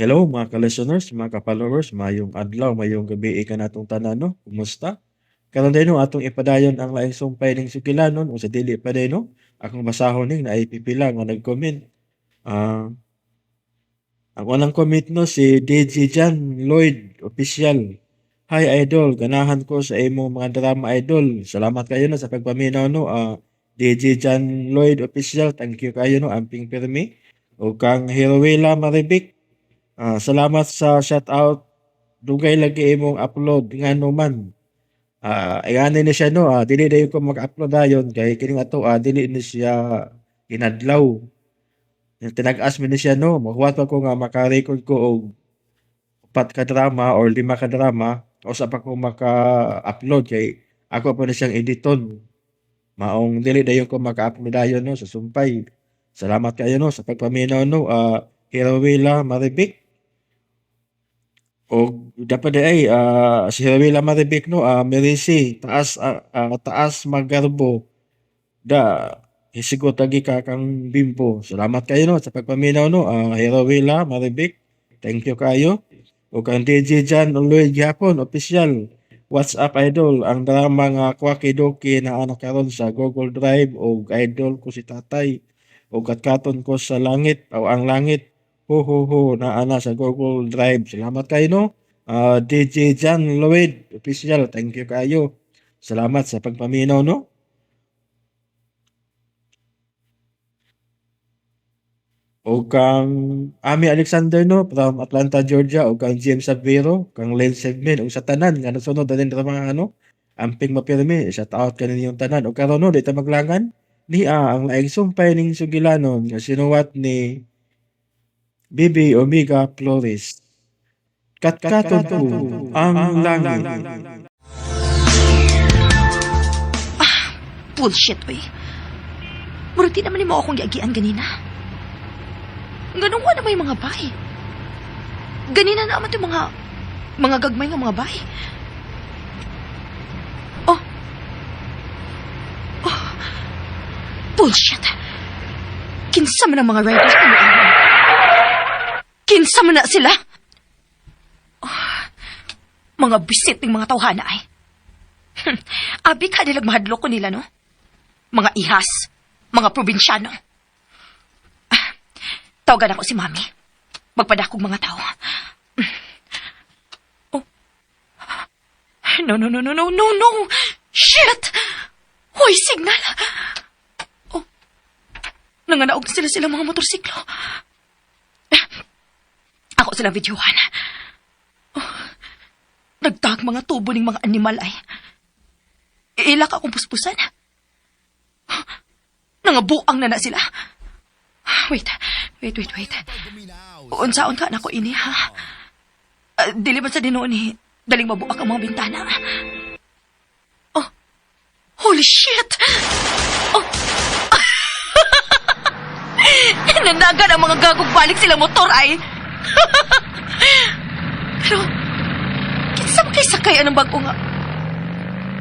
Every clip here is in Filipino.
Hello mga ka-listeners, mga ka-followers, mayong adlaw, mayong gabi ka natong tanan no. Kumusta? Karon din no atong ipadayon ang laing sumpay ning sugilanon o sa dili pa din no. Akong basahon ning naipipila nga nag-comment. Ah, ang unang comment no si DJ Jan Lloyd official. Hi idol, ganahan ko sa imong mga drama idol. Salamat kayo no sa pagpaminaw no. DJ Jan Lloyd official, thank you kayo no amping pirmi. O kang Heroela Maribik, salamat sa shoutout. Dugay lagi imong upload ngano man. Ayani ni siya no, dili dayon ko mag-upload dayon kay kini ato dili ni siya inadlaw. Yung tinag-as mi ni siya no, maghuwat pa ko nga maka-record ko og 4 ka drama or 5 ka drama o sa pa ko maka-upload kay ako pa ni siyang editon. Maong dili dayon ko maka-upload dayon no sa sumpay. Salamat kayo no sa pagpaminaw no, Hirawila Maribik. O dapat ay si Hirawila Maribik no, Merisi, taas Magarbo, da hisigot lagi ka kang Bimpo. Salamat kayo no sa pagpaminaw no, Hirawila Maribik. Thank you kayo. O kang DJ Jan Lloyd Gyapon, official. What's up idol? Ang drama nga Kwaki-Doki na anak karon sa Google Drive o idol ko si Tatay. O katkaton ko sa langit o ang langit. Ho ho ho na ana sa Google Drive. Salamat kayo no. DJ Jan Lloyd official. Thank you kayo. Salamat sa pagpaminaw no. O kang Ami Alexander no from Atlanta, Georgia, o kang James Savero, kang Len Segmen, o sa tanan nga nasunod na din sa mga ano, amping mapirmi, shout out ka ninyong tanan. O karon no, dito maglangan, ni ang laing sumpay ning sugilanon, nga sinuwat ni Bibi Omega Flores. Katkaton ko ang langit. Bullshit, oy. Murag di naman ni mo akong giagian ganina. Ganun na may mga bahay. Ganina na naman yung mga gagmay ng mga bahay. Oh. Bullshit. Kinsa man ang mga riders na mga Kinsa man na sila? Mga bisit ng mga tawhana ay. Abi ka nilag mahadlok ko nila, no? Mga ihas, mga probinsyano. Tawagan ako si Mami. Magpadakog mga tao. Oh. No. Shit! Hoy, signal! Oh. Nanganaog na sila mga motorsiklo. Ako sila videohan. Oh. Nagtag mga tubo ng mga animal ay. Iilak akong puspusan. Nangabuang na sila. Wait. Unsaon ka na ko ini, ha? Dili ba sa dinoon ni daling mabuak ang mga bintana? Oh, holy shit! Oh! Nanaga ang mga gagog balik sila motor, ay! Pero, kinsa kay sakay anong bago nga?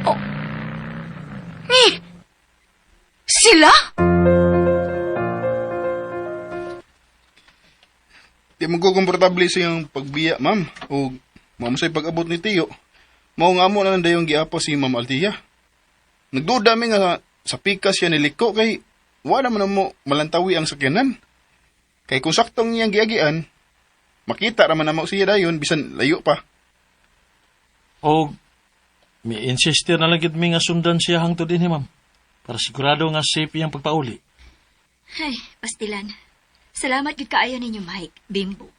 Oh, ni! Sila? Di mo ko komportable sa yung pagbiya, ma'am. O ma'am sa'y pag-abot ni Tiyo. Mao nga mo na nandayong giapo si Ma'am Altia. Nagduda mi nga sa pikas siya niliko kay wala man mo malantawi ang sakyanan. Kay kung saktong niyang giagian, makita raman na mo siya dayon bisan layo pa. O may insister na lang gid mi nga sundan siya hangtod dinhi, ma'am. Para sigurado nga safe iyang pagpauli. Ay, pastilan. Salamat gid kaayo ninyo, Mike, Bimbo.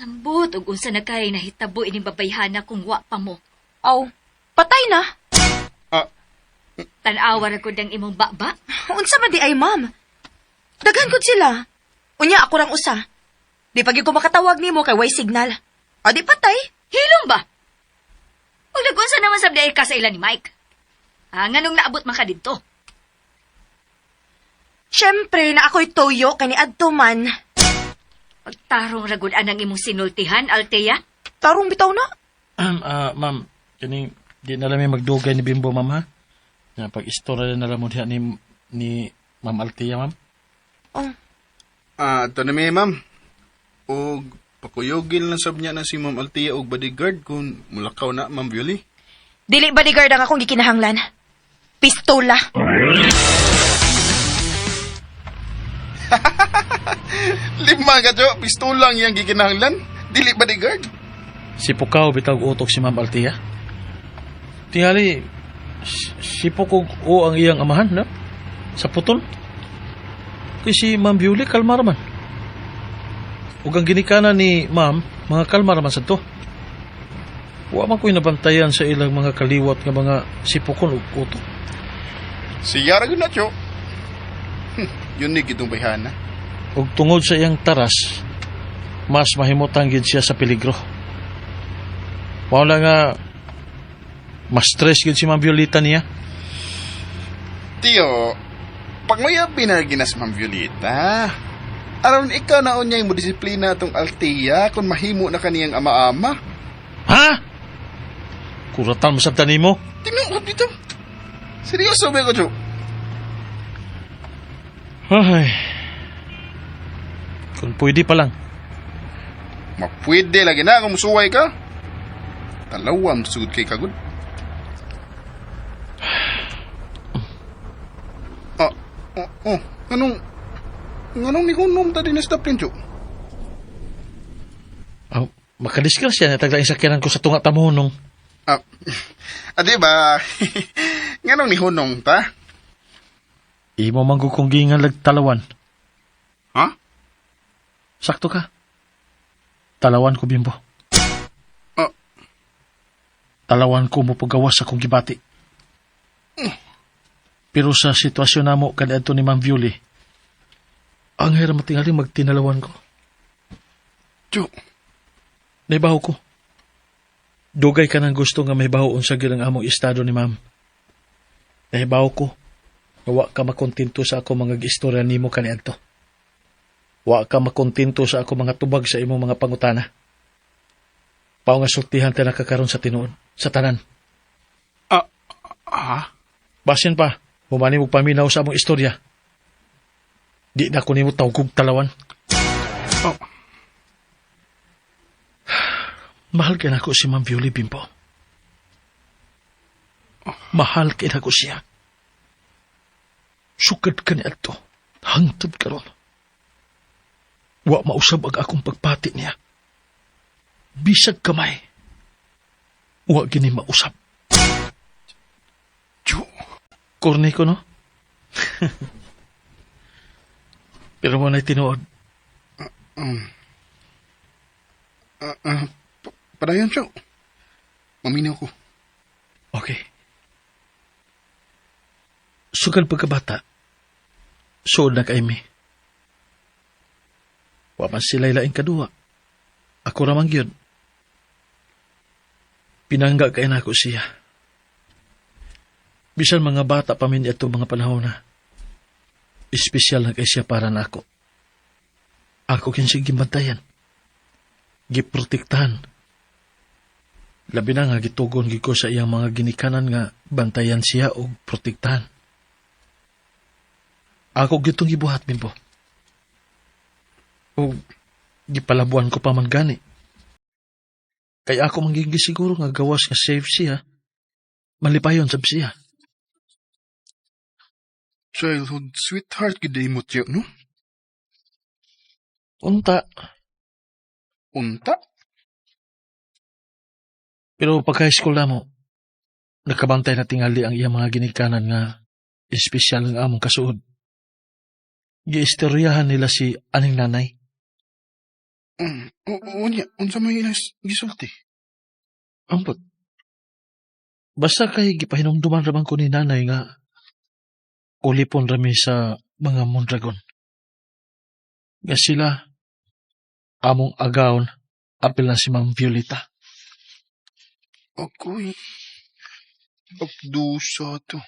Ambot, ug unsa na kay nahitabo ining babayhana kung wa pa mo. Aw, patay na. Tan-awa ra gud ang imong baba. Unsa man di ay, ma'am? Daghan gud sila. Unya ako rang usa. Di pag ko makatawag nimo kay way signal. Di patay. Hilom ba? Ug nagunsa naman sabday ka sa ilan ni Mike. Nganong naabot man ka didto? Siyempre na ako'y toyo kay ni adto man. Pagtarong ra gud anang imong sinultihan, Altea. Tarong bitaw na. Ma'am, kini di na lang may magdugay ni Bimbo, ma'am, ha? Nga pag-istorya na lang mo diha ni Ma'am Altia, ma'am. Oh. Ito na mi, ma'am. O Pakuyogin lang sab niya na si Ma'am Althea og bodyguard kung mulakaw na, Ma'am Violi. Dili bodyguard ang akong gikinahanglan. Pistola. Lima ka, Jo. Pistolang yang gikinahanglan. Dili bodyguard. Si Pukaw bitaw utok si Ma'am Althea. Tingali, si Pukog o ang iyang amahan, no? Sa putol. Kaya si Ma'am Violi, kalma raman. Ug ang ginikanan ni Ma'am, mga kalma raman sa to. Wa man ko'y nabantayan sa ilang mga kaliwat nga mga sipukon ug utok. Siya ra gyud na, Jo. Yun ni gitong bayhana. Ug tungod sa iyang taras, mas mahimutang gid siya sa peligro. Wala nga mas stress gid si Ma'am Violeta niya. Tiyo, pagmayabi na ginas Ma'am Violeta. Aron ikaw na unyay mo disiplina tong Althea kung mahimo na kaniyang ama-ama. Ha? Kuratan mo sa tanim mo? Tingnan ko dito. Seryoso ba ko, Jo? Ay. Kung pwede pa lang. Mapwede lagi na kung musuway ka. Talawam sugod kay kagod. Anong nihunom ta din na stop Jo? Oh, makadisgrasya na taglaing sakyanan ko sa tunga tamonong. Di ba? Nganong nihunong ta? Imo manggukunggingan lag-talawan. Ha? Sakto ka. Talawan ko, Bimbo. Talawan ko mo pagawas sa kong gibati. Pero sa sitwasyon namo kadto ni Ma'am Violi, ang hirap matingali magtinalawan ko. Jo. Naibaho ko. Dugay ka ng gusto nga may bahoon sa gilang among estado ni Ma'am. Naibaho ko. Wa ka makontento sa ako mga istorya nimo kaniadto. Wa ka makontento sa ako mga tubag sa imong mga pangutana. Pao nga sultihan ta nakakaroon sa tinuod, sa tanan. Basin pa, humani mo paminaw sa among istorya. Di na ko nimo tawgog talawan. Mahal ka na ako si Ma'am Violi, Bimbo. Mahal ka na ako siya. Sukad ka niya ito. Hangtod ka ron. Wa mausab ang akong pagpati niya. Bisag kamay. Wa gini mausab. Jo. Korni ko, no? Pero mo na'y tinuod. Padayon, Jo. Maminaw ko. Okay. Sugad pagkabata, suod na kaimi. Wa man sila'y laing kadua. Ako ramang yun. Pinangga kay na ako siya. Bisan mga bata pa min ito mga panahon na. Espesyal na kay siya para na ako. Ako kinsig gibantayan. Giprotektahan. Labi na nga gitugon giko sa iyang mga ginikanan nga bantayan siya o protektahan. Ako gitong gibuhat, Bimbo. O gipalabuan ko pa man gani. Kaya ako mangigisiguro nga gawas nga safe siya. Malipayon sab siya. Childhood sweetheart giday mo, Jo, no? Unta. Unta? Pero pagka-high school na mo, nakabantay na tingali ang iyang mga ginikanan nga espesyal ng among kasuod. Giistoryahan nila si aning nanay. Unsa may inas gisulti? Ambot. Basta kay gipahinumduman ramang ko ni nanay nga ulipon rami sa mga Mondragon. Nga sila among agawon apil na si Ma'am Violeta. Ako'y abdusa to.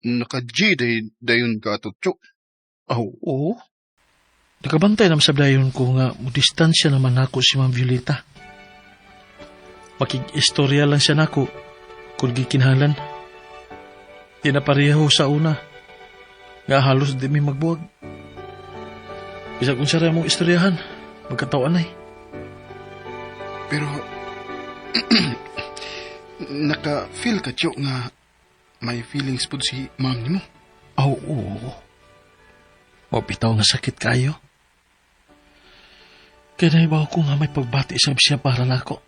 Naka-G dayon ka to, Jo. Oo. Nakabantay naman sa dayon ko nga distansya naman ako si Ma'am Violeta. Makig-istorya lang siya nako kung gikinhalan. Di na pareho sa una. Nga halos di may magbuwag. Bisa kung siya mong istoryahan. magkatawan ay. Pero, naka-feel ka, Cho, nga may feelings po si ma'am ni mo. Oo. Mabitaw nga sakit kayo. Kaya naibaw ko nga may pagbati sa siya para nako.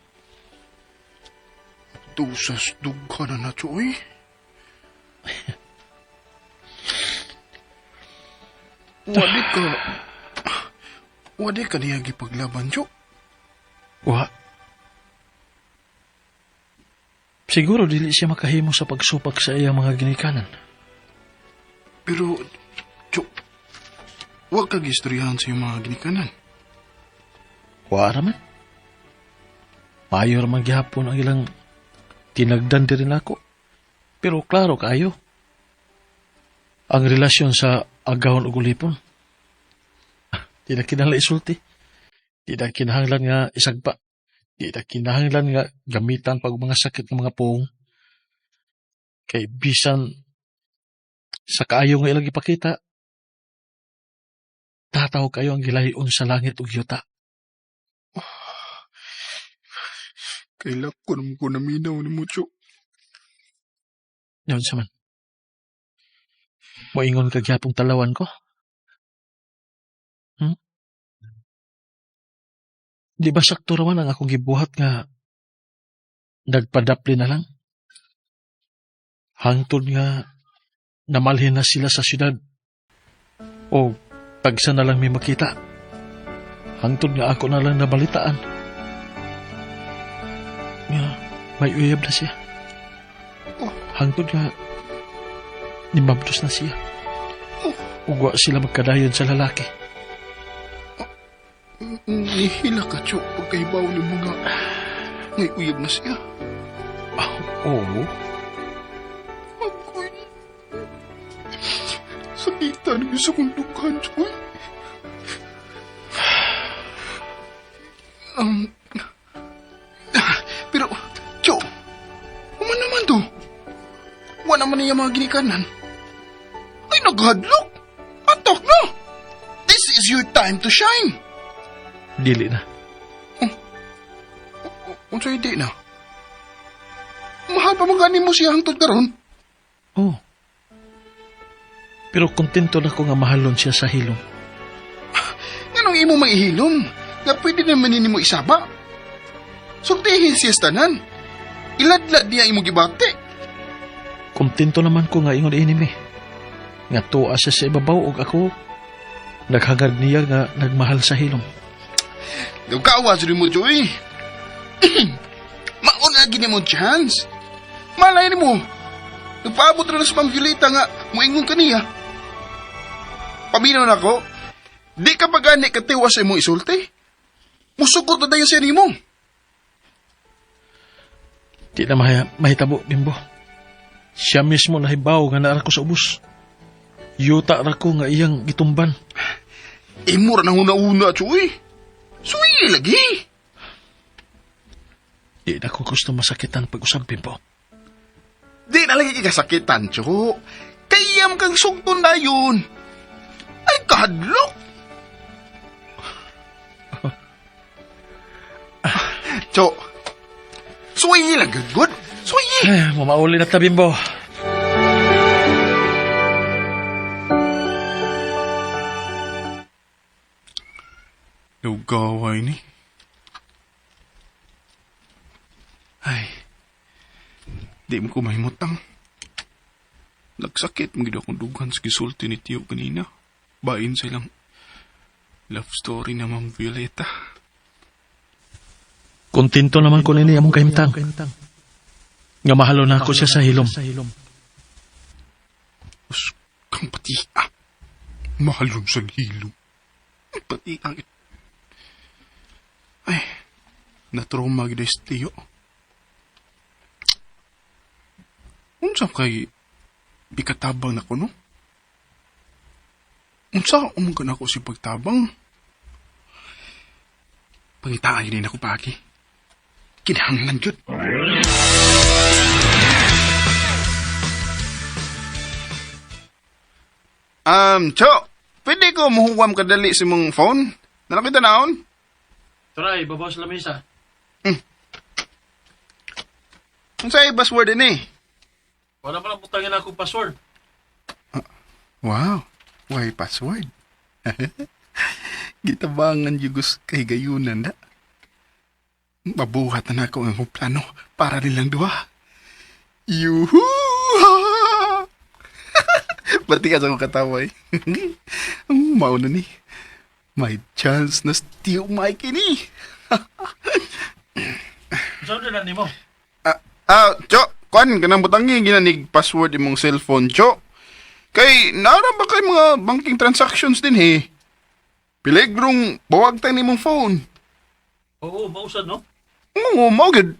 Tusas dugha na Cho, eh. Wadi ka niya gipaglaban, Cho. Wa. Siguro dili siya makahimo sa pagsupak sa iyang mga ginikanan. Pero, Cho, wag kag istoryahan sa iyong mga ginikanan. Wa raman. Mayo raman gihapon ang ilang tinagdan din ako. Pero klaro kayo. Ang relasyon sa agawon ug ulipon. Di na kinahanglan isulti. Di na kinahanglan nga isagpa. Di na kinahanglan nga gamitan pag mga sakit ng mga puong. Kay bisan sa kaayo nga ilang ipakita, tataw kayo ang gilayon sa langit ug yuta. Kailak ko naman ko naminaw ni mo, Cho. Yun sa man. Moingon ka gyapong talawan ko. Di ba sakto raman ang akong gibuhat nga nagpadapli na lang? Hangtod nga namalhin na sila sa syudad. O tagsa na lang may makita. Hangtod nga ako na lang nabalitaan. Nga may uyab na siya. Hangtod nga nimabdos na siya. Ugwa sila magkadayon sa lalaki. Nihila ka, Cho, pagkaibaw ni mo nga ngay uyab na siya. Oo. Ako'y sakitan niyo sa kundukan, Cho. Pero, Cho, human naman to. Wa naman niya mga ginikanan. Ay, naghadlok. Atok na. This is your time to shine. Dili na. Unsa hindi na? Mahal pa mga mo siya hangtod karon. Oo. Pero kontento na ko nga mahalon siya sa hilom. Nganong imo maihilom? Nga pwede naman mo isaba. Sultihin siya tanan. Iladlad niya imo gibate. Kontento naman ko nga ingon inimi. Nga tuwa siya sa ibabaw ug ako naghangad niya nga nagmahal sa hilom. Nagkaawas rin mo, Joy. Mauna gini mo chance. Malay ni mo. Nagpaabot rin sa Ma'am Violeta nga muingon ka niya. Paminaw na ko, di ka pa gani katiwa sa imong isulti. Musugot na dayo siya ni mo. Di na mahitabo, Bimbo. Siya mismo nahibaw nga naara ko sa ubos. Yuta ra ko nga iyang gitumban. Imo ra na una-una, Joy. Suwi lagi. Di na ko gusto masakitan pag-usap, Bimbo. Di na lagi kasakitan, Cho. Kayam kang sugton na yun. Ay, kahadlok. Cho, suwi lang gagod. Suwi. Mamauli na ta, Bimbo. Gaway ni. Ay, di mo ko mahimutang. Nagsakit mo gid akong dugan sa gisulti ni Tiyo kanina. Bain sa ilang love story na Ma'am Violeta. Kontento naman ko nini among kahimtang. Nga mahalo na ako siya sa hilom. Kang pati mahalong sa hilom. Pati ang ay, natrauma gid si Tiyo. Unsa kay bikatabang na ko, no? Unsa umungkan ako si pagtabang? Pangitaan din ako pagi. Kinahanglan jud. Cho, pwede ko muhuwam kadali sa mong phone? Nalakita naon? Try, babaw sa lamisa. Ang sa'yo password din eh. Wala pa lang putangin akong password. Wow, why password? Gitabangan yugos kay gayunan na. Mabuhat na ako ang akong plano para nilang duha. Yuhu! Berarti ka sa akong katawa eh. Ang mauna ni. May chance na steal Mike ni. Saan na ni mo? Cho, kuan ka nang butangi ginanig password imong cellphone, Cho. Kay, naara ba kay mga banking transactions din, he? Piligrong bawag tayo nimong phone. Oo, mausad, no? Oo, maugid.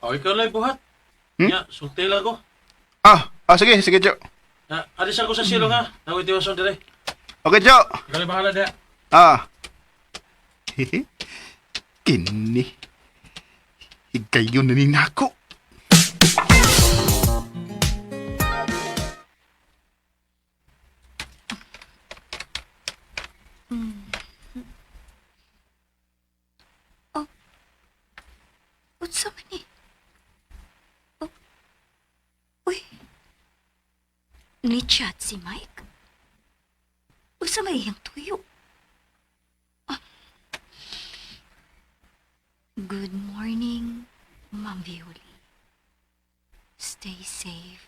O, ikaw lang buhat. Hmm? Ya, sulti lang ko. Sige, Cho. Alis ako sa silong, ha? Nawit iwason dire. Okay, Cho. Ikaw lang bahala dia. Hehe. Kini. Higayon na ni nako. Unsa man ni? Oh. Uy. Ni chat si Mike. Unsa may iyang tuyo? Ah. Good morning, Ma'am Violi. Stay safe,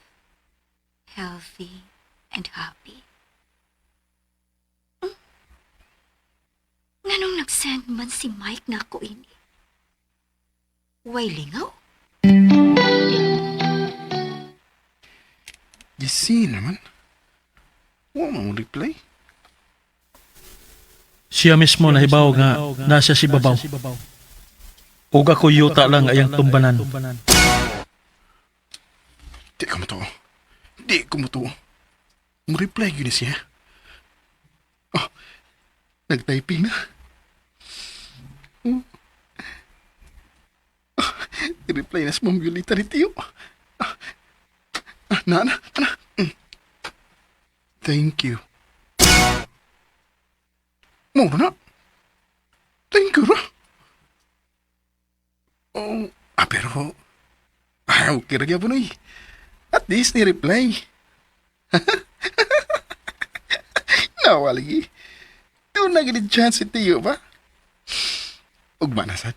healthy, and happy. Nganong nag-send man si Mike na ako ini? Way lingaw? Gisi naman. Huwag mo reply. Siya mismo nahibaw nga nasa si babaw. Ug ako yuta lang ayang tumbanan. Di ko mo to. Mo-reply yun siya. Nag-typing na. I-reply na sa Ma'am Violeta ni Tiyo. Nana. Thank you. Mura na. Thank you ra. Pero... okay ra gyapon oy. At least ni-reply. Nawalagi. Doon na gini chance si Tiyo ba? Ug manasad.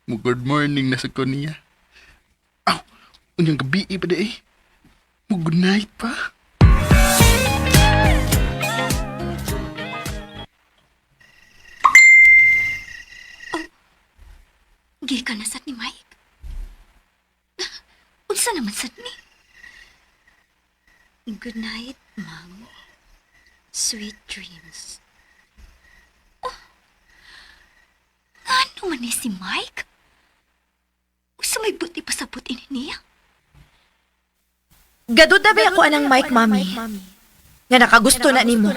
Mo good morning na sa ko niya. Unyang gabi pa di eh. Mo good night pa. Gikan na sad ni Mike. Unsa naman sad ni? Good night, Mom. Sweet dreams. Ano man ni si Mike? Usa may buti pa sa buti niya? Gadud na ba ako anang Mike, Mami? Nga nakagusto na nimo.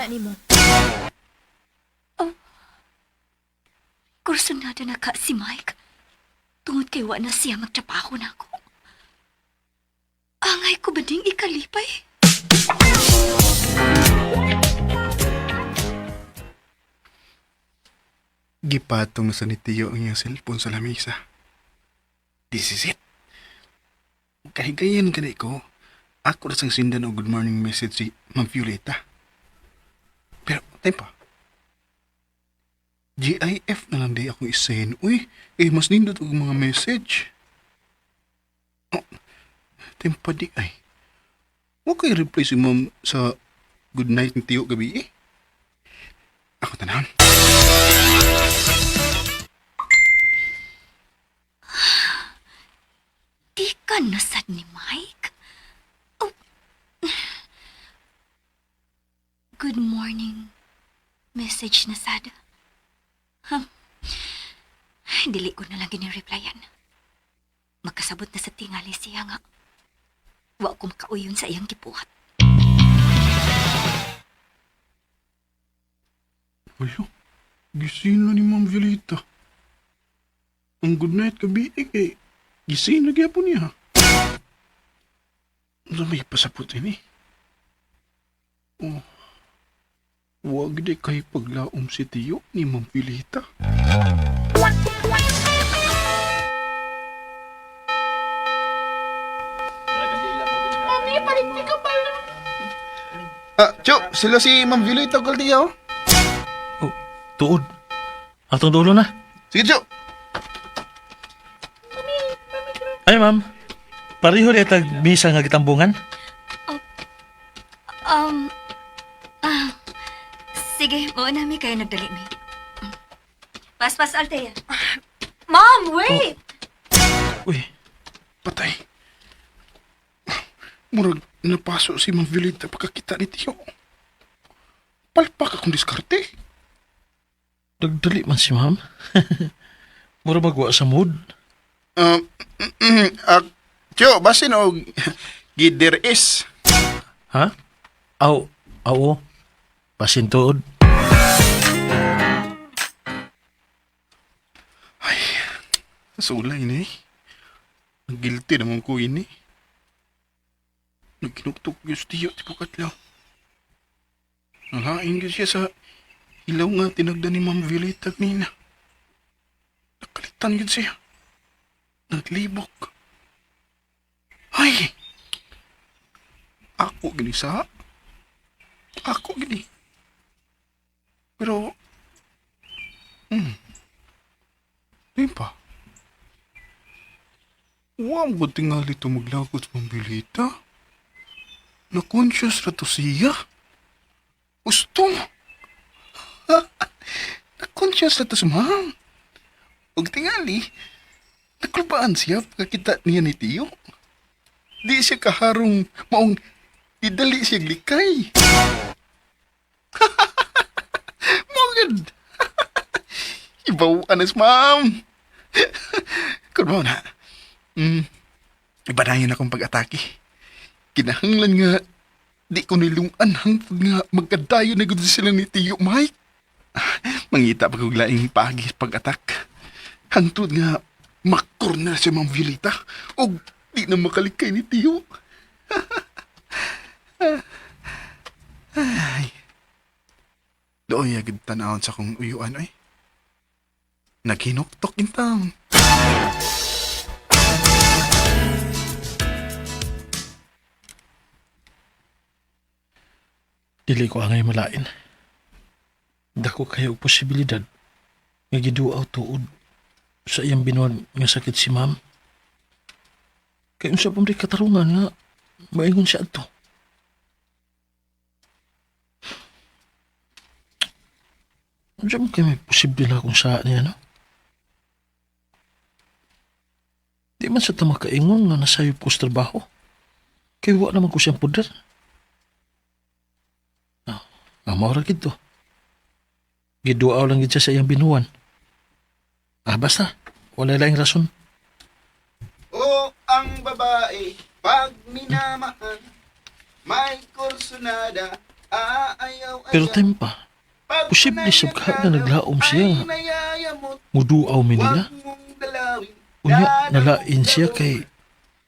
Kursunada na ka si Mike. Tungod kay wa na siya magtrabaho na ako. Angay ko ba ding ikalipay? Gipatong na sa ni Tiyo ang iyang cellphone sa lamisa. This is it. Kahigayan ka na ko. Ako na sang sindan o good morning message si Ma'am Violeta. Pero, tempa. GIF na lang di ako isend. Uy, mas nindot og mga message. Tempa di ay. Huwag kayo reply si Ma'am sa good night ni Tiyo gabi eh. Ako tanahan. Di ka nasad ni Mike? Oh. Good morning. Message na sad. Dili ko na lang gini-replyan. Magkasabot na sa tingali siya nga. Wa ko makauyon sa iyang gibuhat. Wala. Gising na ni Ma'am Violeta. Ang good night gabi eh. Gising na gyapon niya. Ano may pasapot ini? Huwag di kay paglaom si Tiyo ni Ma'am Violeta. Chok, sila si Ma'am Violeta Caldia, oh. Oh, tuod. Atong dulo na. Sige, Chok. Ay, ma'am. Pareho rin tag misa nga gitambungan. Um, ah, sige, mauna mi kayo nagdali mi. Pas, Althea. Mom, wait! Uy, Patay. Murag napaso si Ma'am Violeta pagkakita ni Tiyo. Palpak akong diskarte. nagdali man si ma'am. Mura magwa sa mood. Uh, Tiyo, basin o gider is. Ha? Aw, aw, pasintuod. Sulay na eh. Guilty naman ko ini. Nagkinuktok yung Tiyo, tipukatlaw. Nalaing yun siya sa ilaw nga tinagda ni Ma'am Violeta nina. Nakalitan yun siya. Naglibok. Ay! Ako gini sa. Ako gini. Pero, di pa. Huwag mo tingali ito maglakot sa Violeta. Na-conscious na to siya. Gusto mo. Na-conscious na to sa ma'am. Huwag tingali. Nakulbaan siya pagkakita niya ni Tiyo. Di siya kaharong maong idali siya likay. Mogad. Ibaw anas ma'am. Kung mo na. Ibanayan akong pag-atake. Kinahanglan nga, di ko nilungan hangtod nga magkadayo na gusto sila ni Tiyo Mike. Mangita pa kong laing pagis pag-atak. Hangtod nga, makor na si Ma'am Violeta o di na makalikay ni Tiyo. Ay. Doon agad tanawon sa kong uyuan ay. Naghinuktok intang. Dili ko angay malain. Dako kayo og posibilidad nga giduaw tuod sa iyang binuan nga sakit si ma'am. Kaya unsa pa man katarungan nga maingon siya adto. Unsa man kay may posible na kung saan niya, no? Di man sa tama kaingon nga nasayop ko sa trabaho. Kaya wa naman ko siyang puder. Maura gito. Giduaw lang gid siya sa iyang binuan. Basta. Wala lang rason. O ang babae, pag minamahal, may kursunada, aayaw-ayaw. Pero time pa, posible sab ka na naglaom siya nga. Muduaw mi nila. Unya, nalain siya kay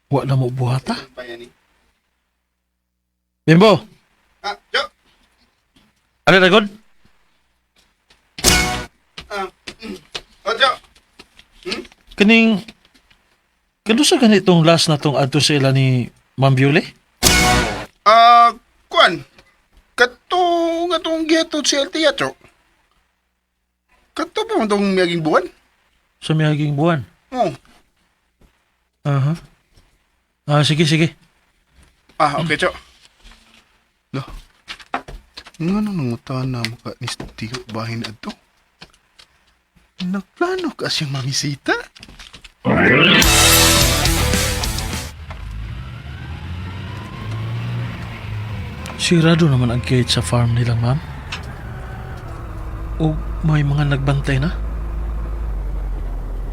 wala mo buhata. Bimbo! Jo! Ano na, God? Jo! Kaning... Kano sa ganitong last na tong adto sa ila ni Ma'am Viole? Kuan. Kato nga tong gihatod si Althea, Chok. Kato pa mo tong miyaging buwan? Sa miyaging buwan? Oo. Aha. Sige. Okay, Chok. Lo. Nga nangungutan na mukha ni Tiyo bahin ato. Nagplano ka siyang mamisita? Sirado naman ang gate sa farm nila, ma'am. O may mga nagbantay na?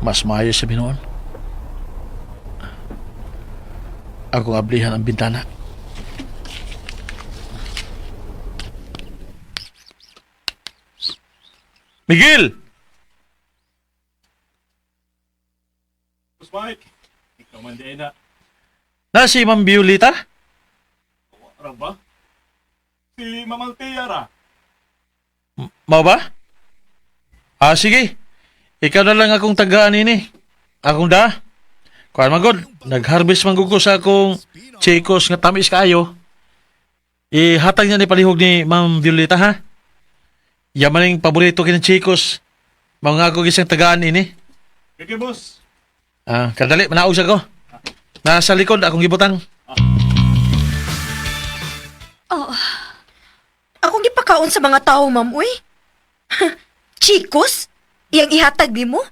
Mas maayos sa binuon. Akong ablihan ang bintana. Miguel! Boss Mike, ikaw man din na. Na si Ma'am Violeta? Ano ba? Si Ma'am Althea ra. Mau ba? Sige. Ikaw na lang akong tagaan ini. Akong da. Kuan magod, nag-harvest man gugos sa akong chikos nga tamis kayo. Ihatag niya ni palihog ni Ma'am Violeta, ha? Yaman yung paborito kinang chikos. Mga ako gisang tagaan ini. Okay, boss. Kadali, manaog siya ko. Nasa likod, akong gibutang. Oh, Akong gipakaon sa mga tao, ma'am, uy. Chikos? Iyang ihatag ni mo?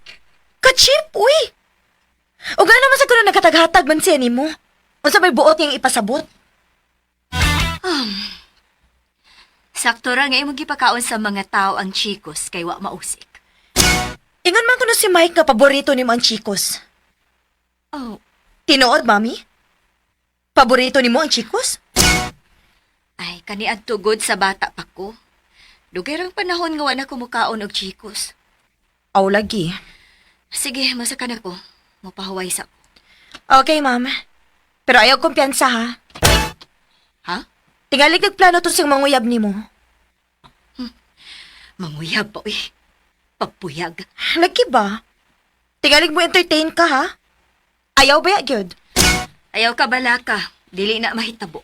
Ka-cheap, uy. O gano'n naman sa kuno naghatag-hatag man siya ni mo. Unsa may buot niyang ipasabot? sakto ra nga imong gipakaon sa mga tao ang chikos kay wa mausik. Ingon man kuno si Mike nga paborito ni mo ang chikos. Oh, Tinuod, mami? Paborito ni mo ang chikos? ay kaniad tugod sa bata pa ko. Dugay rang panahon nga wala ko mukaon og chikos. Aw, lagi. Sige, masaka na ko. Mapahuway sa ko. Okay, ma'am. Pero ayaw kumpiyansa, ha? Ha? Tingalig nagplano to siyang manguyab ni mo. Manguyab pa, uy. Pagpuyag. Lagi ba? Tingalig mo entertain ka, ha? Ayaw ba ya, gyud? Ayaw ka bala ka. Dili na mahitabo.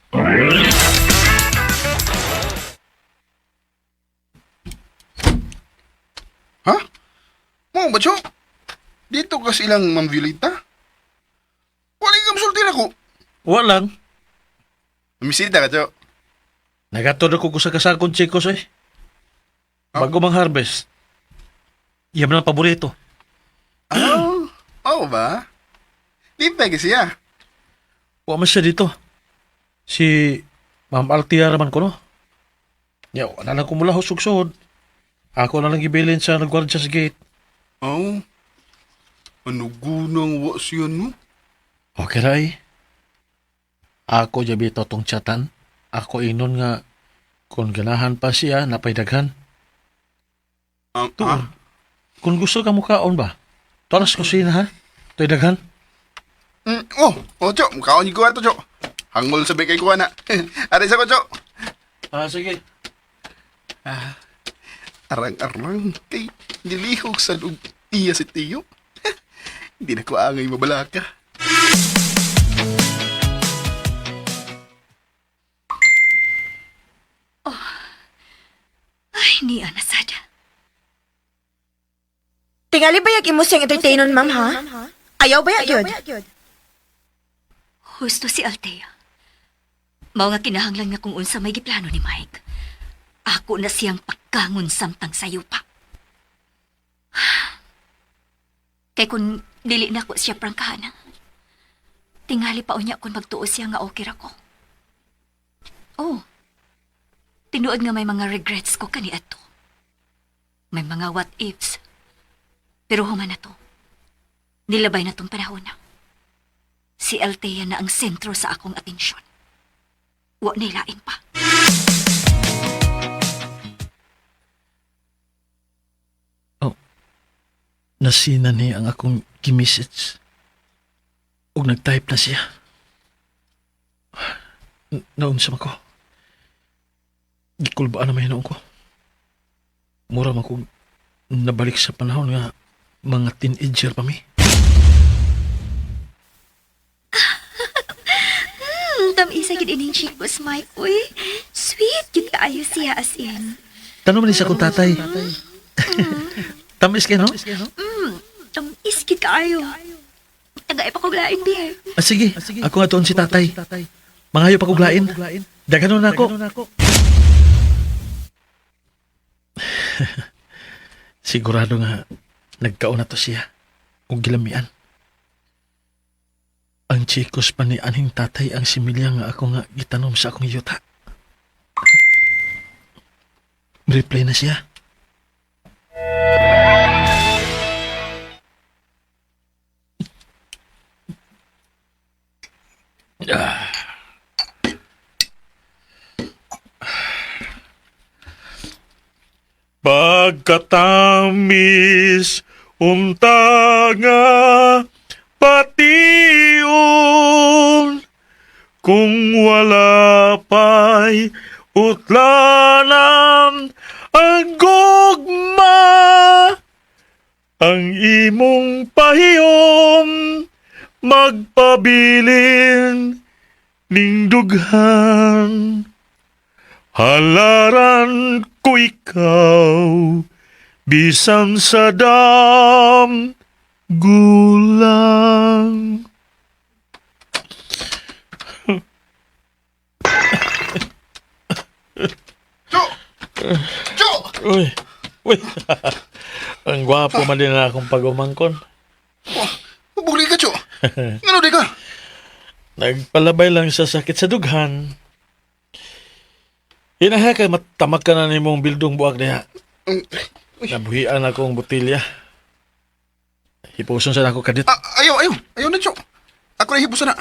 Ha? Mo ba, Cho? Dito ka silang Ma'am Violeta? Wala ka masulti na ko. Wa lang. Namisita ka, Cho. Nagatod ako sa kasakon chikos, eh. Bago mang harvest. Yaman ang paborito. Oh ba? Di pa siya. Wa man siya dito. Si Ma'am Altia raman ko, no? Ya, wala lang ko mula husog-sod. Ako na lang gibilin sa nagwardya sa gate. Oh. Ano gunang wa siya, no? Okay, Ray. Ako jabito tong chatan. Ako inon nga kung ganahan pa siya, napaydaghan. Ah, Kung gusto ka mukaon ba? Taras kusina, ha? To'y daghan. Cho. Mukhaon yung kuha to, Cho. Hangol sabi kay kuha na. Aray sa ko, Cho. Sige. Arang-arang kay nilihog sa loob iya si Tiyo. Hindi na ko angay mabalaka. Ay, ni Anasada. Tingali ba imo siyang entertainon, ma'am, ha? Ayaw ba ya, gyud? Husto si Altea. Mao nga kinahanglan nga kung unsa may giplano ni Mike. Ako na siyang pagkangon samtang sayo pa. Kay kung dili na ko siya prangkahan, tingali pa unya kung magtuo siya nga okay ra ko. Oh, tinuod nga may mga regrets ko kani ato. May mga what ifs. Pero human na to. Nilabay na tong panahon na. Si Altea na ang sentro sa akong atensyon. Wa nilain pa. Nasina ni ang akong gimisits. Ug nag-type na siya. Naunsam ako. Gikulbaan na may hinoon ko. Mura man kong nabalik sa panahon nga mga teenager pa mi. Tamisa gid ining chicos, Mike. Uy, sweet gid kaayo siya as in. Tanong man ni sa akong tatay. Tamis kayo, no? Tamis gid kaayo. Tagay pa kog lain biher. Sige, ako nga doon si tatay. Mangayo pa kuglain. Daganon na ako. Sigurado nga nagkauna to siya kung gilamian. Ang chikos pa ni aning tatay ang similya nga ako nga gitanom sa akong yuta. Replay na siya. Pagkatamis unta nga pation kung wala pa'y utlanan ang gugma ang imong pahiyom magpabilin ning dughan Halaran ko ikaw, bisan sa dam gulang. Cho! Cho! Uy, uy. Ang gwapo man din na akong pag-umangkon. Oh, bugli ka, Cho. Ngano di ka? Nagpalabay lang sa sakit sa dughan. Inaha kay matamag ka na ni mong bildong buwag niya. Mm, Nabuhian akong botilya. Hipuson sa ako kadit. Ayaw na, Cho. Ako na hibusa na.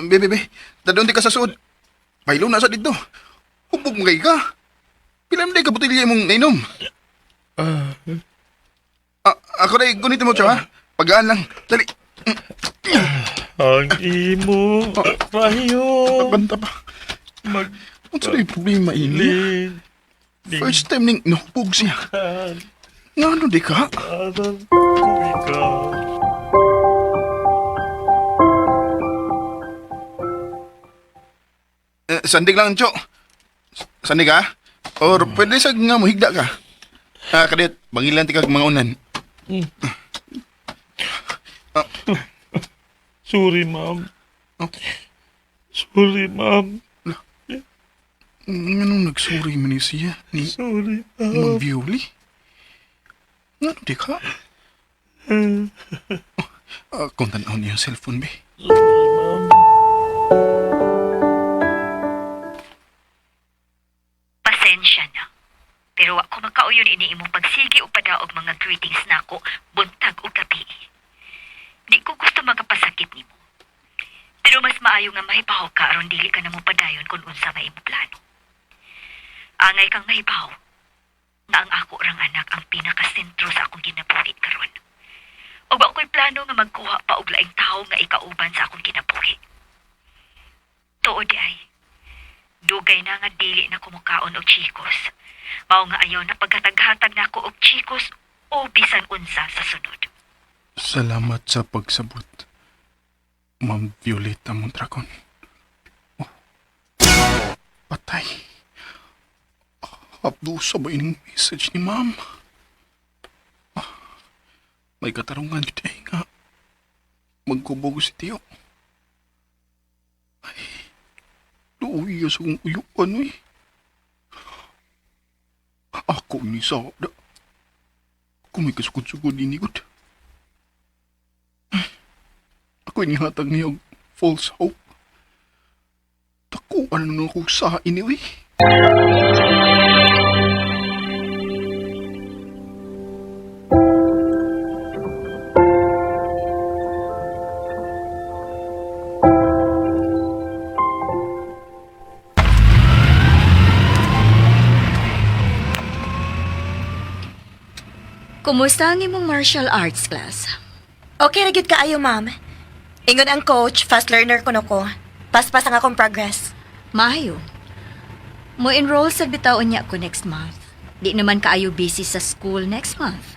Bebe, dadon di ka sa suod. Pailo na sa dito. Hubog mo kay ka. Pila na ka butilya mong nainom. Ako na gunit mo, Cho, ha? Pagaan lang. Dali. Ang imo, rayo. Banta pa. Ano sa yung problema ini? First time ning nahubog siya. Nga ano di ka? Alam ko ikaw. Sandig lang, Cho. Sandig ka? Or pwede sa nga mo higda ka? Kadit, bangilan ti kag mga unan. Sorry, ma'am. Sorry, ma'am. Anong nagsuri man ni siya? Ni Sorry, Mang ma'am. Violi? Nga ano di ka? Kung tanaw niya ang cellphone, be. Sorry, ma'am. Pasensya na. Pero ako makauyon ini imong pagsigi o padaog mga greetings nako buntag o gabi. Di ko gusto magapasakit nimo. Pero mas maayo nga mahibaw ka aron dili ka na mo padayon kung unsa may imong plano. Angay kang mahibaw na ang ako rang anak ang pinakasentro sa akong ginabuhi karon. Og wa ko'y plano nga magkuha pa og laing tawo nga ikauban sa akong kinabuhi. Tuod ay dugay na nga dili na kumukaon og chikos. Mao nga ayaw na pagkataghatag na ako og chikos o bisan unsa sa sunod. Salamat sa pagsabot, Ma'am Violeta Mondragon. Oh. Patay. Abdusa ba ining message ni Ma'am? May katarungan yun ay nga. Magkubogo si Tiyo. Ay, luuya sa kong uyuan eh. Ako ni Sada. Kung may kasugod-sugod inigod. Ako inihatag niya og false hope. Takuan na ako sa iniwi. Kumusta ang imong martial arts class? Okay, ragid kaayo, ma'am. Ingon ang coach, fast learner ko ko. Paspas ang akong progress. Maayo. Mo enroll sa bitaon niya ko next month. Di naman kaayo busy sa school next month.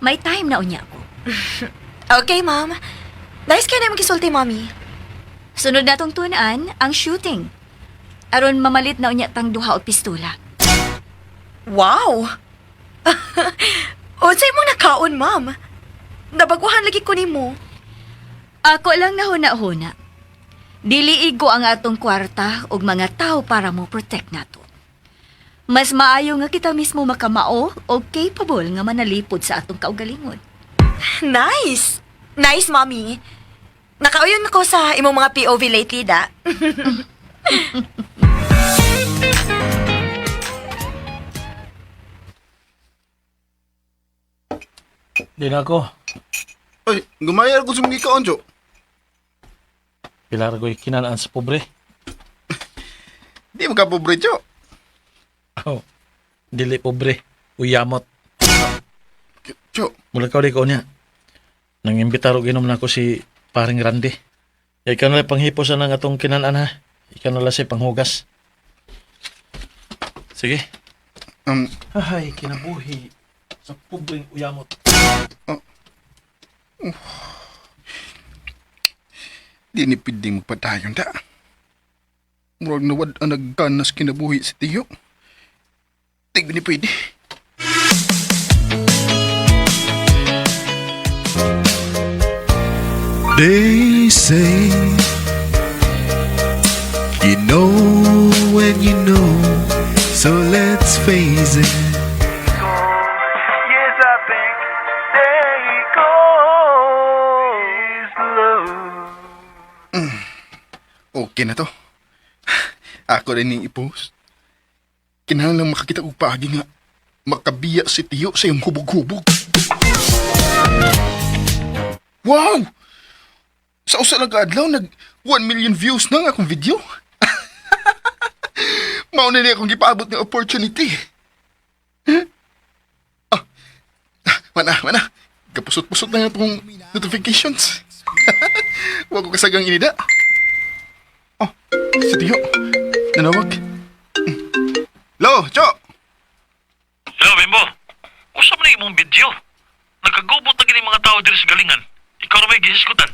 May time na unya ko. Okay, ma'am. Nice kayo na yung gisulti, mommy. Sunod na tong tunaan, ang shooting. Aron mamalit na unya tang duha o pistola. Wow! Unsay mong nakaon, ma'am? Nabaguhan lagi ko nimo. Ako lang nahuna-huna. Diliig ko ang atong kwarta ug mga tao para mo protect nato. Mas maayo nga kita mismo makamao o capable nga manalipod sa atong kaugalingon. Nice! Nice, mommy. Nakauyon ako sa imong mga POV lately, da. Di na ako. Ay, gumayar ko sa mga ikaon, Jo. Pilar ko'y kinanaan sa pobre. Di mo ka pobre, Jo. Oh, dili pobre. Uyamot. Jo, Mula ka ulit ko niya. Nang imbitar og inom na ako si paring Randy. Ikaw na lang panghipos na ng atong kinanaan ha. Ikaw na lang si panghugas. Sige. Ay, kinabuhi. Sa pobreng uyamot. di ni pwedeng magpadayon, da. Murag nawad ang nagkanas kinabuhi si Tiyo. Tigbi ni pwede. They say you know when you know, so let's face it. Yes, I think they is love. Okay na to. Ako rin ni i-post. Kinahanglan makakita og paagi nga makabiya si Tiyo sa iyong hubog-hubog. Wow! Sa usa lang kaadlaw, nag 1 million views na nga akong video. Mauna niya akong gipaabot ng opportunity. Ah, mana. Kapusot-pusot na nga akong notifications. Huwag ko kasagang inida. Oh, si Tiyo. Nanawag. Lo, Cho! Hello, Bimbo. Usa man na imong video. Nagkagubot na gini mga tao diri sa galingan. Ikaw na may gihiskutan.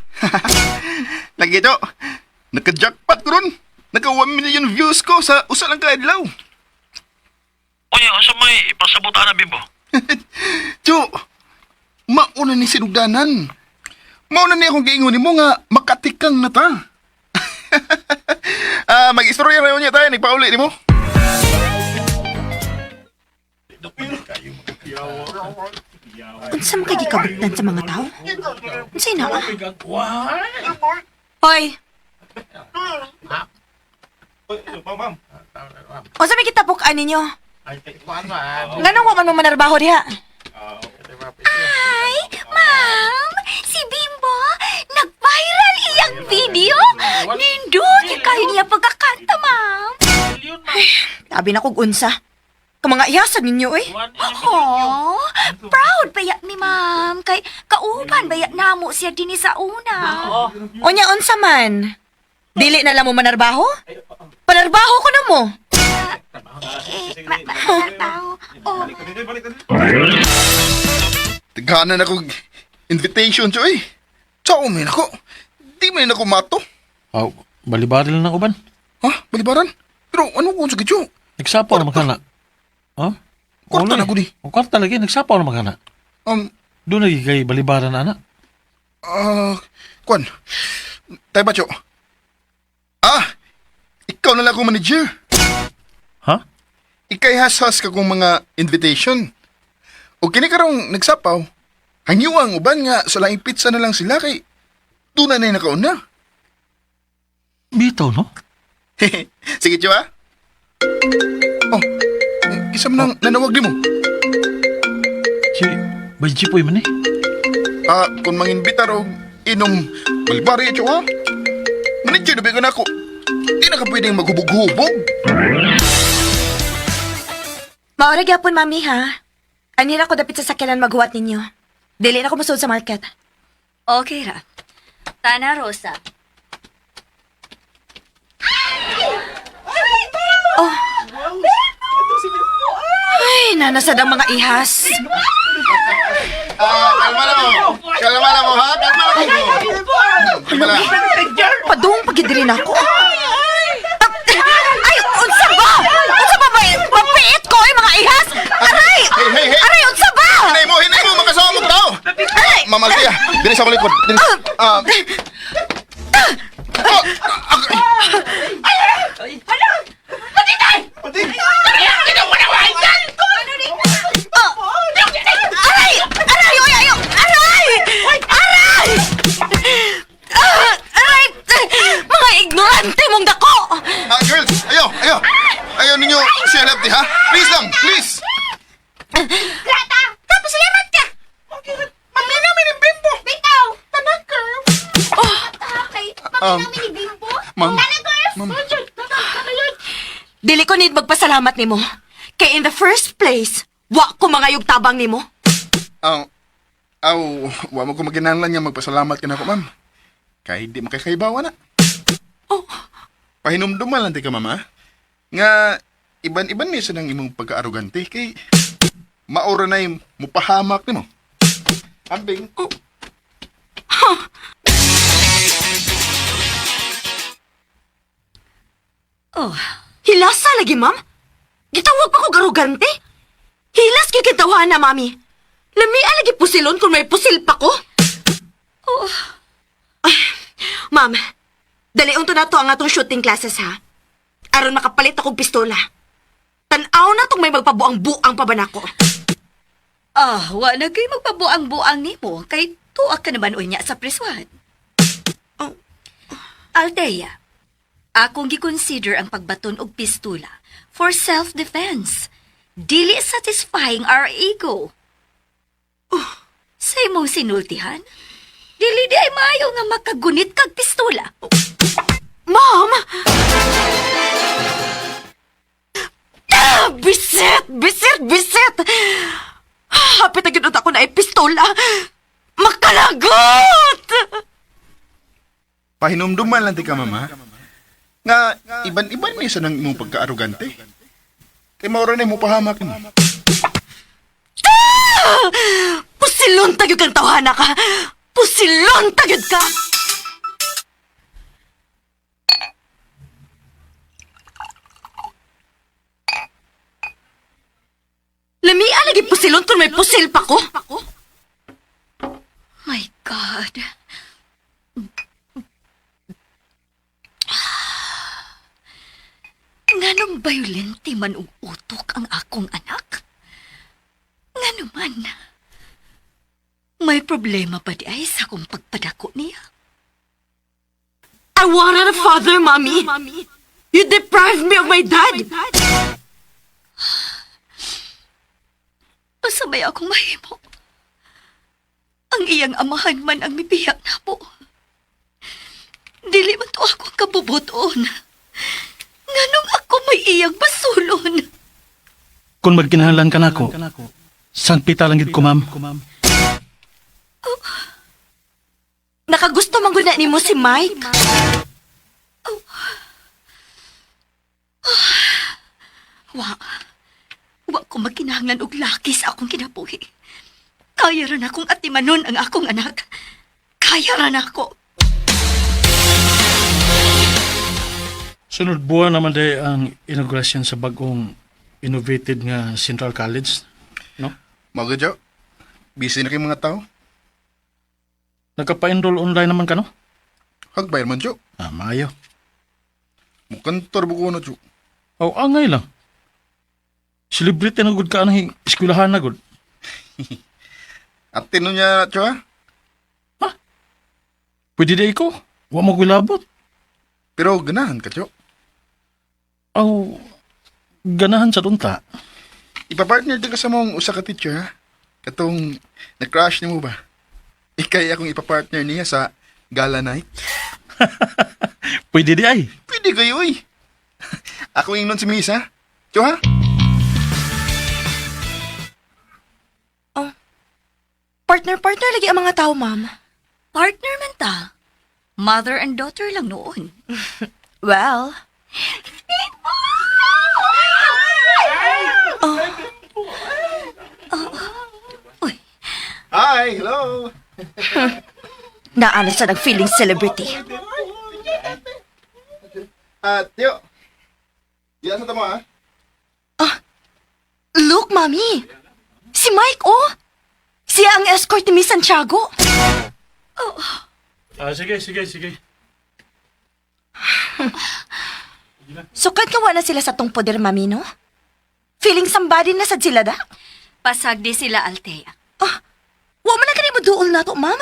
Lagi, Cho. Nagka-jackpot ko ron. Nagka 1 million views ko sa usa lang kaadlaw. Unya, asa may ipasabutan na, Bimbo? Cho, mauna ni sinugdanan. Mauna ni akong giingon mo nga makatikang na ta. Mag-istorya rayon niya tayo. Nagpauli ni mo. Unsa man kay gikabutan sa mga tao? Unsay na? Hoy, Ma'am. unsa may kitapukan ninyo? Nganong wa man mo manarbaho diha? Ay, ma'am, si Bimbo, nag-viral iyang video. Nindot kayo niya pagkakanta, ma'am. Labi na kog unsa. Ka mga iyasan ninyo eh. Oh, proud baya mi, ma'am. Kay kauban baya namo siya din sa una. Unya unsa man? Dili na lang mo manarbaho? Panarbaho ko na mo. Tao. Oh, Tighanan ako invitation, Cho eh. Tsaka umin ako. Di man ako mato. Aw, balibaril na uban. Ha? Balibaran? Pero ano kung sa Cho? Nagsapaw na makana. Ha? Kwarta na ko di. O kwarta lagi, nagsapaw na makana. Doon lagi kay balibaran na anak. Kwan. Tayo ba, Cho? Ikaw na lang akong manager. Ha? Ikay has-has ka kong mga invitation. O kini karong nagsapaw, hangyuang uban nga sa laing pizza na lang sila kay tuna na yung nakauna. Bitaw, no? Sige, Cho, ha? Oh, isa mo nang nanawag di mo. Si Bajipoy man eh. Kung manginbitar o inom balbari, Cho, ha? Manager na bigan ako. Di na ka pwedeng maghubog-hubog. Maura gyapon mami ha. Anira ko dapit sa sakyanan maghuwat ninyo. Dili na ko musud sa market. okay ra. Tana, Rosa. Ay, nanasad ang mga ihas. Kalma na mo. Kalma na mo, ha? Kalma na mo. Kalma na. Padung pagidiri na ako. Ay, unsa ba? Unsa ba ba? Mapiit ko ay mga ihas. Aray! Hey! Aray, unsa ba? Hinay mo, makasama mo tao. Mamaltiya, dili sa kulikod. Aray! Aray! Oy, ayo! Aray! Aray! Aray! Mga ignorante mong dako! Girls, ayaw. Ayaw ninyo siya lefty, ha? Please lang, please. Grata! Tapos salamat ka! Mami namin ni Bimbo! Bitaw! Tanak, girl! Okay, mami namin ni Bimbo! Ma'am. Tanak, girl! Ma'am. Dili ko need magpasalamat nimo. Kay in the first place, wa ko mga tabang nimo. Wa mo ko maginahanglan niya magpasalamat ka na ako, ma'am. Kahit di makakaibawa na. Oh. Pahinumduman lang ka, mama. Nga, iban-iban niya sa nang imong pagka-arugante. Kay, maura na yung mupahamak ni mo. Ambing. Oh, Hilasa lagi, ma'am? Gitawag pa ko garugante? Hilas kay kitawahan na, mami. Lamia lagi pusilon kung may pusil pa ko. oh, Ma'am, dalion to na to ang atong shooting classes, ha? Aron makapalit akong pistola. Tanaw na tong may magpabuang-buang pa ba nako. wa na kayo magpabuang-buang nimo kay tuwa ka naman unya sa preswan. Oh. Althea, akong gikonsider ang pagbaton og pistola for self-defense. Dili satisfying our ego. Sa imong sinultihan, dili di ay maayo nga makagunit kag pistola. Ma'am! Bisit! Bisit! Bisit! Hapit na ginunta ko na ay pistola. Makalagot! Pahinumduman lang ti ka, mama. Nga, iban-iban may isa ng imong pagka-arugante. Kay maura na mo pahamak mo. Pusilon tagyod kang tawhana ka! Pusilon tagyod ka! Lamia lagi pusilon kung may pusil pa ko. My God. Nganong violente man ug utok ang akong anak? Ngano man? May problema pa di ay sa akong pagpadako niya? I wanted a father, Mommy. You deprived me of my dad. Pasabay akong mahimo. Ang iyang amahan man ang mibiyak na po. Dili man to akong kabubuton. Nganong ako may iyang pasulon? Kung magkinahanglan ka nako, sangpita lang gid ko, ma'am. Nakagusto man gud na nimo si Mike. Wa ko magkinahanglan og laki sa akong kinabuhi. Kaya ra na akong atimanon ang akong anak. Kaya ra na ako. Sunod buwan naman day ang inaugurasyon sa bagong innovated nga Central College, no? Mga Jo, busy na kayong mga tao. Nagkapa-enroll online naman ka, no? Hagbayar man, Jo. Maayo. Mukantor buko na, Jo. Aw, angay lang. Celebrity na gud ka ang eskwelahan na gud. At tino niya, Jo, ha? Pwede day ko. Wa mo gulabot. Pero ganahan ka, Jo. Aw, ganahan sa tunta. Ipapartner din ka sa mong usa ka teacher, ha? Katong na-crush ni mo ba? Ikay akong ipapartner niya sa gala night. Pwede di ay. Pwede kayo, eh. Ako ingnon si Miss, ha? Jo, ha? Partner lagi ang mga tao, Ma'am. Partner man ta. Mother and daughter lang noon. Well, Uy, Hi, hello. naano sa nag-feeling celebrity. Tio. Diyan sa tamo, ha? Look, Mami! Si Mike, oh! Siya ang escort ni Miss Santiago. Sige. Sukat nga wala sila sa tong poder, Mami, no? Feeling somebody na sad sila da? pasag di sila, Althea. Wa man na kani mo duol na to, Ma'am.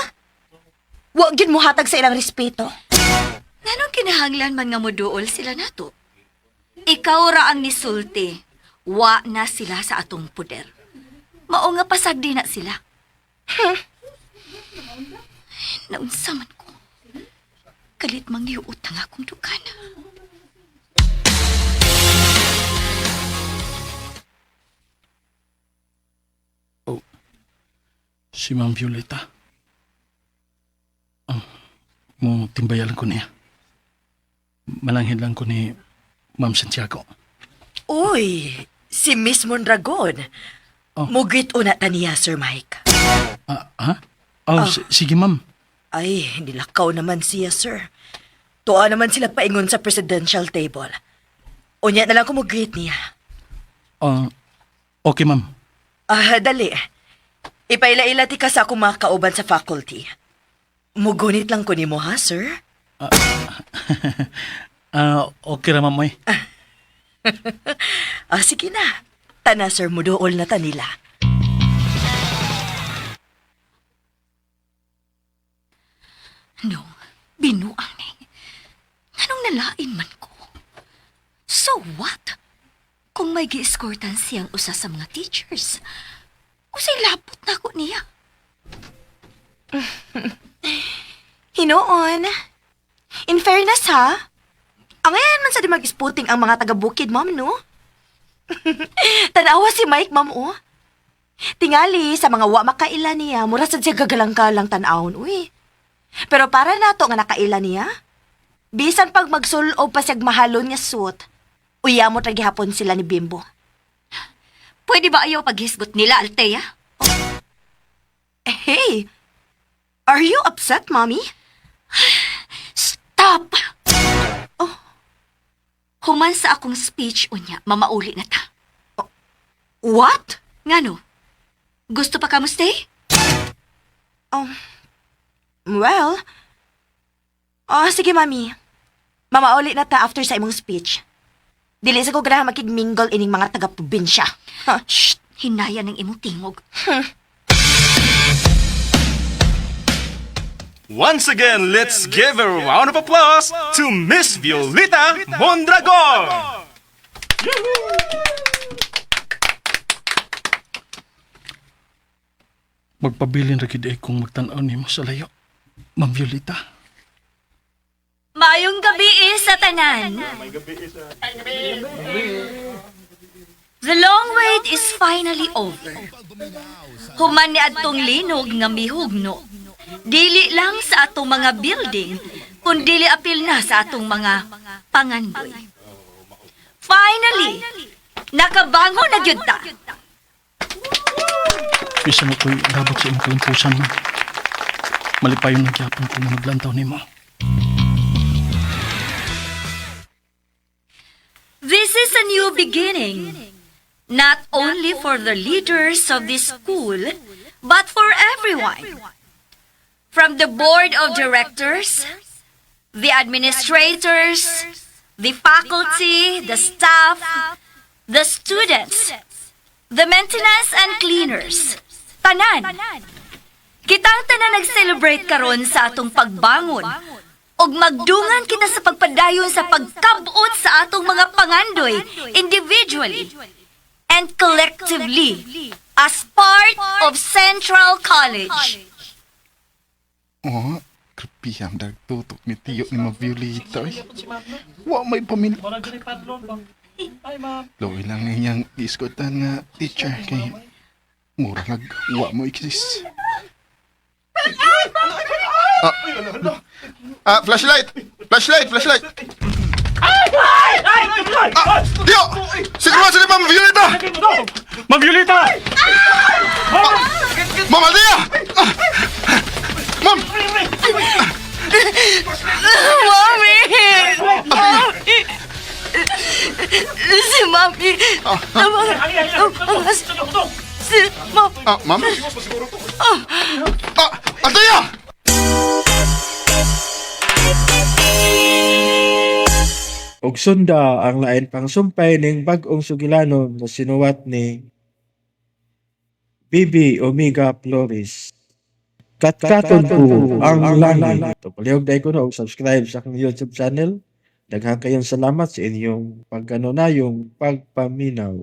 Wa gyud mo hatag sa ilang respeto. Nganong kinahanglan man nga moduol sila nato? Ikaw ra ang nisulti. Wa na sila sa atong puder. Mao nga pasagdi na sila. Naunsa man ko. Kalit manghiutang akong dukana. Si Ma'am Violeta. Mo timbayalan ko niya. Mananghin lang ko ni Ma'am Santiago. Uy, si Miss Mondragon. Oh. Mugit una ta niya, Sir Mike. Sige, Ma'am. Ay, nilakaw naman siya, sir. Tuwa naman sila paingon sa presidential table. Unya na lang ko mo greet niya. Okay, ma'am. Dali. Ipaila-ila ti ka sa akong mga kauban sa faculty. Mugunit lang ko ni mo, ha, sir? Okay ra, ma'am. Ay. Sige na. Tana, sir, mudool na ta nila. No, binuang ni. Anong nalain man ko? So what? Kung may gi-escortan siyang usa sa mga teachers, usay labot na ko niya. Hinoon. In fairness, ha? Angayan man sa di mag-isputing ang mga taga-bukid, ma'am, no? Tanawa si Mike, ma'am, oh. Tingali, sa mga wa makaila niya, mura sa siya gagalang-galang tanawon, uy. Pero para nato nga nakaila niya, bisan pag magsulo pa siyag mahalon nga suot, uyamot ra gihapon sila ni Bimbo. Pwede ba ayaw paghisgot nila, Althea? Hey, are you upset, mommy? Stop! Human sa akong speech, unya, mamauli na ta. What? Ngano? Gusto pa ka mo stay? Well, sige, mami. Mamauli na ta after sa imong speech. Dili sa ko ganahan makigmingle ining mga taga-probinsya. Huh? Shh! Hinaya ng imong tingog. Once again, let's give a round of applause to Miss Violeta Mondragon! Magpabilin ra gid kung magtan-aw nimo sa layo. Ma'am Violeta. Mayong gabi sa tanan. The long wait is finally over. Human ni adtong linog nga mihugno. Dili lang sa atong mga building, kundi apil na sa atong mga pangandoy. Finally, nakabangon na gyud ta. Bisa mo ko'y nabot sa imong kalimpusan, ma'am. Malipayon na gyapon kung naglantaw nimo. This is a new beginning, not only for the leaders of this school, but for everyone. From the board of directors, the administrators, the faculty, the staff, the students, the maintenance and cleaners. Tanan. Kitang tanan nag-celebrate karon sa atong pagbangon ug magdungan kita sa pagpadayon sa pagkabot sa atong mga pangandoy individually and collectively as part of Central College. Grabe ang dagtutok ni Tiyo ni Ma'am Violeta. Wa may pamilya. Loy lang niyang iskotan nga teacher kay mura wa mo exist. Flashlight! Flashlight! Flashlight! Tiyo! Siguro sa ni Ma'am Violeta! Ma'am Violeta! Ma'am Althea! Ma'am! Mami! Mami! Si Mami! Si Mami! Ma'am? Althea! Og sunda ang lain pang sumpay ning bag-ong sugilanon nga sinuwat ni Bibi Omega Flores. Katkaton ko ang langit. Palihog dahil ko na og subscribe sa aking YouTube channel. Daghang kayong salamat sa inyong yung pagpaminaw.